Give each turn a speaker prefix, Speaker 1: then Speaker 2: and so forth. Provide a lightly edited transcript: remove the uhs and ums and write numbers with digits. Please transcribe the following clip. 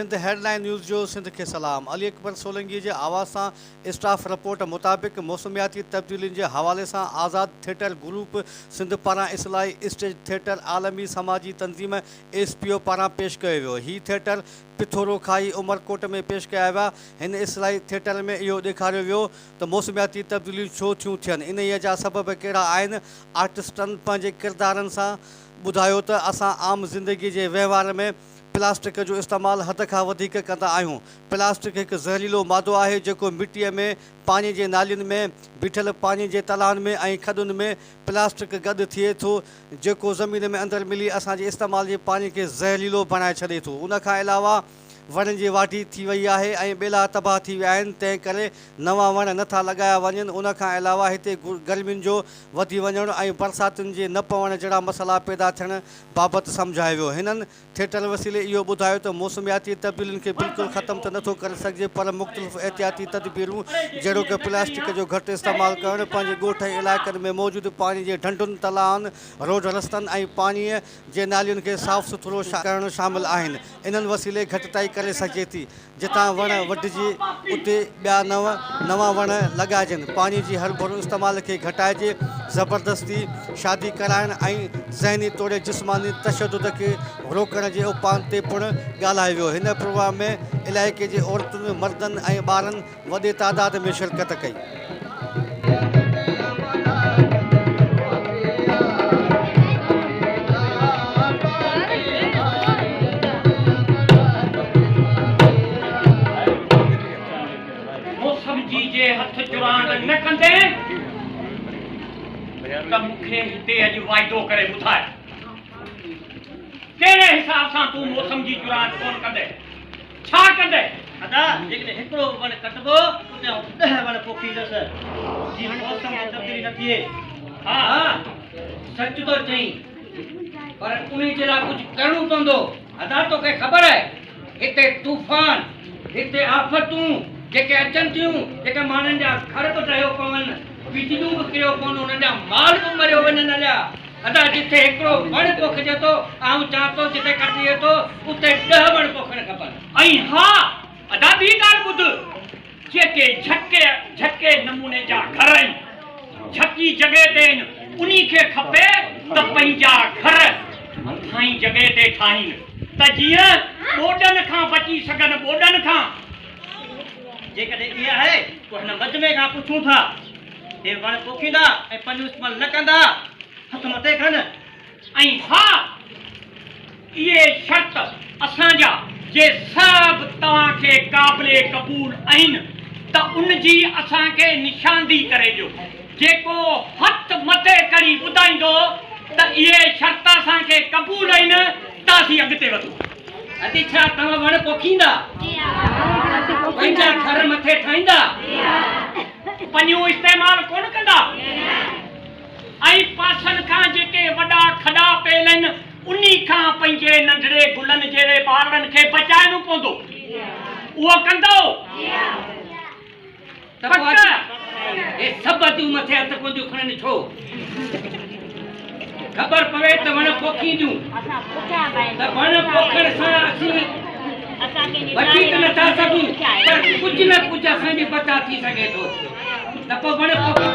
Speaker 1: Sindh headline news जो सिंध के सलाम। अली अकबर सोलंकी के आवाज़ से स्टाफ रिपोर्ट मुताबिक मौसमियाती तब्दीलियुनि के हवाले से आज़ाद थिएटर ग्रुप सिंध पारा इस्लाही स्टेज थिएटर आलमी समाजी तंजीम SPO पारा पेश किया वियो। ही थिएटर पिथोरो खाई उमरकोट में पेश किया विया। इन इस्लाही थिएटर में इहो ॾेखारियो वियो त मौसमियाती तब्दीलियूं छो थियूं थियनि, इन्हीअ जा सबब कहिड़ा आहिनि। आर्टिस्टनि पंहिंजे किरदारनि सां ॿुधायो त असां आम ज़िंदगी जे वहिंवार में प्लास्टिक जो इस्तेमालु हद खां वधीक कंदा आहियूं। प्लास्टिक हिकु ज़हरीलो मादो आहे जेको मिटीअ में, पाणी जे नालियुनि में, बीठल पाणी जे तलाउनि में ऐं खॾुनि में प्लास्टिक गॾु थिए थो, जेको ज़मीन में अंदरि मिली असांजे इस्तेमाल जे पाणी खे ज़हरीलो बणाए छॾे थो। उन खां अलावा वणनि जी वाढी थी वई आहे ऐं ॿेला तबाह थी विया आहिनि, तंहिं करे नवां वण नथा लॻाया वञनि। उन खां अलावा हिते गर्मियुनि जो वधी वञणु ऐं बरसातुनि जे न पवण जहिड़ा मसइला पैदा थियण बाबति सम्झायो वियो। हिननि थिएटर वसीले इहो ॿुधायो त मौसमियाती तब्दीलियुनि खे बिल्कुलु ख़तमु त नथो करे सघिजे, पर मुख़्तलिफ़ एहतियाती तदबीरूं जहिड़ो कि प्लास्टिक जो घटि इस्तेमालु करणु, पंहिंजे ॻोठ ऐं इलाइक़नि में मौजूदु पाणी जे ढंढुनि, तलाउनि, रोड रस्तनि ऐं पाणीअ जे नालियुनि खे साफ़ सुथरो करणु शामिल आहिनि। इन्हनि वसीले घटिताई करे सघिजे थी। जितां वण वढिजी उते ॿिया नवां वण लॻाइजनि, पाणी जी हरभरू इस्तेमाल खे घटाइजे, ज़बरदस्ती शादी कराइण ऐं ज़हनी तौरु जिस्मानी तशदुद खे रोकण जे उपाय ते पिणु ॻाल्हायो वियो। हिन प्रोग्राम में इलाइक़े जे औरतुनि, मर्दनि ऐं ॿारनि वॾे तादाद में शिरकत कई।
Speaker 2: हथ जुरान न कंदे त मूंखे हिते अॼु वाइदो करे ॿुधाए कहिड़े हिसाब सां तूं मौसम जी जुरान कोन कंदे, छा कंदे?
Speaker 3: अदा जेकॾहिं हिकिड़ो वण कटबो उते 10 वण पोखींदसि जीवन मौसम में तब्दीली न थिए। हा सच तो चई, पर उन्हीं जे लाइ कुझु करणो पवंदो। अदा तोखे ख़बर आहे हिते तूफ़ान, हिते आफ़तूं जेके अचनि थियूं, जेके माण्हुनि जा घर बि ढहियो पवनि, बिजलियूं बि किरियो पवनि, उन्हनि जा माल बि मरियो वञनि हलिया। अदा जिथे हिकिड़ो वण पोखिजे थो, आऊं चवां थो जिथे कटिजे थो उते 10 वण पोखणु खपनि।
Speaker 2: ऐं हा अदा ॿी ॻाल्हि ॿुध, जेके झके नमूने जा घर आहिनि, झकी जॻह ते आहिनि, उन्ही खे खपे त पंहिंजा घर मथां ई जॻह ते ठाहिनि त जीअं ॿोॾनि खां बची सघनि। ॿोॾनि खां
Speaker 3: जेकॾहिं इहा आहे तो हिन मजमे खां पुछूं था, हे वण पोखींदा ऐं पंहिंजो इस्तेमालु न कंदा, हथ मथे खनि।
Speaker 2: ऐं हा इहे शर्त असांजा जे सभु तव्हांखे क़ाबिले क़बूल आहिनि त उनजी असांखे निशानदी करे ॾियो। जेको हथ मथे करी ॿुधाईंदो त इहे शर्त असांखे क़बूल आहिनि त असीं अॻिते वधूं।
Speaker 3: अति छा तव्हां वण पोखींदा, पंहिंजा घर मथे ठाहींदा,
Speaker 2: पंहिंजो इस्तेमालु कोन कंदा, ऐं पासनि खां जेके वॾा खॾा पियल आहिनि उन्ही खां पंहिंजे नंढड़े गुलनि जहिड़े ॿारनि खे बचाइणो पवंदो। उहो कंदो
Speaker 3: हे सभु तूं मथे हथ कोन खणनि छो? ख़बर पवे त वण पोखींदियूं त वण पोखण सां असीं बची त नथा सघूं, पर कुझु न कुझु असांजी बचा थी सघे थो। त पोइ वण पोखण